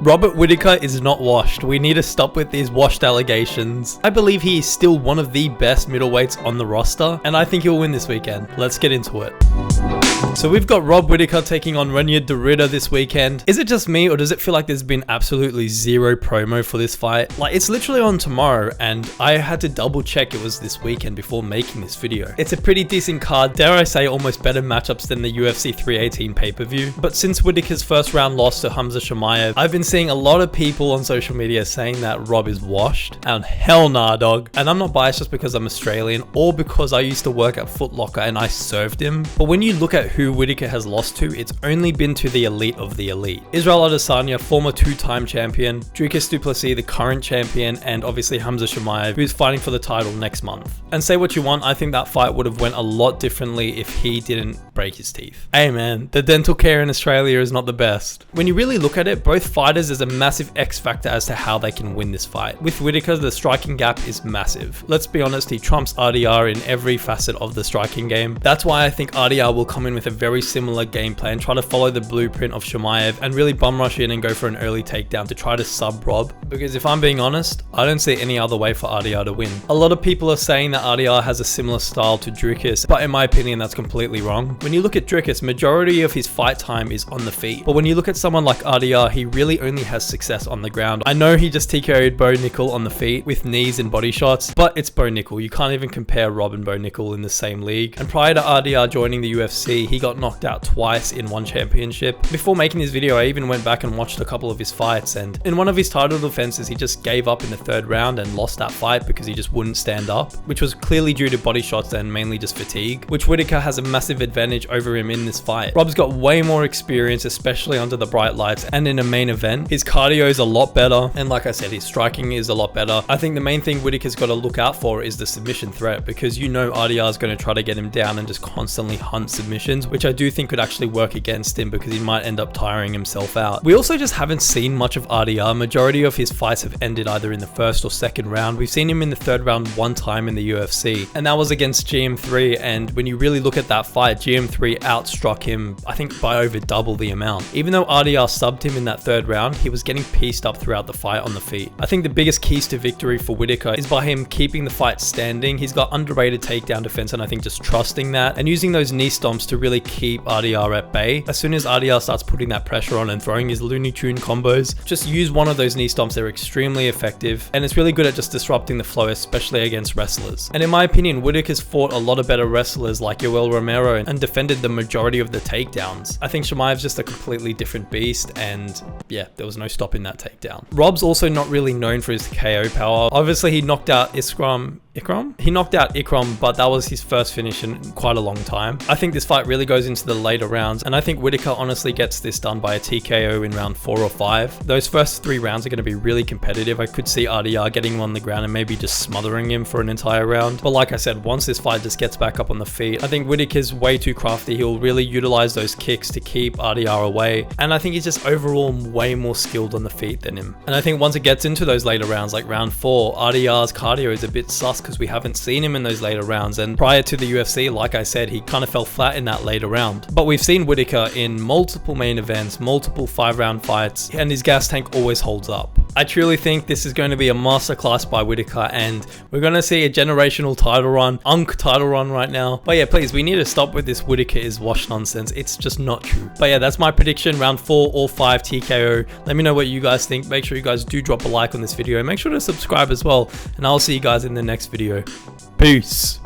Robert Whittaker is not washed. We need to stop with these washed allegations. I believe he is still one of the best middleweights on the roster, and I think he'll win this weekend. Let's get into it. So we've got Rob Whittaker taking on Reinier this weekend. Is it just me, or does it feel like there's been absolutely zero promo for this fight? Like, it's literally on tomorrow, and I had to double check it was this weekend before making this video. It's a pretty decent card, dare I say almost better matchups than the UFC 318 pay-per-view. But since Whittaker's first round loss to Hamza Chimaev, I've been seeing a lot of people on social media saying that Rob is washed, and hell nah, dog. And I'm not biased just because I'm Australian or because I used to work at Foot Locker and I served him. But when you look at who Whittaker has lost to, it's only been to the elite of the elite. Israel Adesanya, former two-time champion, Dricus du Plessis, the current champion, and obviously Hamza Chimaev, who's fighting for the title next month. And say what you want, I think that fight would have went a lot differently if he didn't break his teeth. Hey man, the dental care in Australia is not the best. When you really look at it, both fighters is a massive X factor as to how they can win this fight. With Whittaker, the striking gap is massive. Let's be honest, he trumps RDR in every facet of the striking game. That's why I think RDR will come in with a very similar game plan, try to follow the blueprint of Chimaev and really bum rush in and go for an early takedown to try to sub Rob. Because if I'm being honest, I don't see any other way for RDR to win. A lot of people are saying that RDR has a similar style to Dricus, but in my opinion, that's completely wrong. When you look at Dricus, majority of his fight time is on the feet. But when you look at someone like RDR, he really only has success on the ground. I know he just TKO'd Bo Nickel on the feet with knees and body shots, but it's Bo Nickel. You can't even compare Rob and Bo Nickel in the same league. And prior to RDR joining the UFC, he got knocked out twice in one championship. Before making this video, I even went back and watched a couple of his fights, and in one of his title defenses, he just gave up in the third round and lost that fight because he just wouldn't stand up, which was clearly due to body shots and mainly just fatigue, which Whittaker has a massive advantage over him in this fight. Rob's got way more experience, especially under the bright lights and in a main event. His cardio is a lot better, and like I said, his striking is a lot better. I think the main thing Whittaker's got to look out for is the submission threat, because you know RDR is going to try to get him down and just constantly hunt submissions, which I do think could actually work against him because he might end up tiring himself out. We also just haven't seen much of RDR. Majority of his fights have ended either in the first or second round. We've seen him in the third round one time in the UFC, and that was against GM3, and when you really look at that fight, GM3 outstruck him, I think, by over double the amount. Even though RDR subbed him in that third round, he was getting pieced up throughout the fight on the feet. I think the biggest keys to victory for Whittaker is by him keeping the fight standing. He's got underrated takedown defense, and I think just trusting that and using those knee stomps to really keep RDR at bay. As soon as RDR starts putting that pressure on and throwing his Looney Tune combos, just use one of those knee stomps. They're extremely effective, and it's really good at just disrupting the flow, especially against wrestlers. And in my opinion, Whittaker's fought a lot of better wrestlers like Yoel Romero and defended the majority of the takedowns. I think Chimaev's just a completely different beast, and yeah, there was no stopping that takedown. Rob's also not really known for his KO power. Obviously, he knocked out Ikram? He knocked out Ikram, but that was his first finish in quite a long time. I think this fight really goes into the later rounds, and I think Whittaker honestly gets this done by a TKO in round 4 or 5. Those first 3 rounds are going to be really competitive. I could see RDR getting him on the ground and maybe just smothering him for an entire round. But like I said, once this fight just gets back up on the feet, I think Whittaker's way too crafty. He'll really utilize those kicks to keep RDR away, and I think he's just overall way more skilled on the feet than him. And I think once it gets into those later rounds, like round 4, RDR's cardio is a bit sus because we haven't seen him in those later rounds, and prior to the UFC, like I said, he kind of fell flat in that later round. But we've seen Whittaker in multiple main events, multiple 5-round fights, and his gas tank always holds up. I truly think this is going to be a masterclass by Whittaker, and we're going to see a generational title run, title run right now. But yeah, please, we need to stop with this Whittaker is washed nonsense. It's just not true. But yeah, that's my prediction, round 4 or 5 TKO. Let me know what you guys think. Make sure you guys do drop a like on this video. Make sure to subscribe as well, and I'll see you guys in the next video. Peace.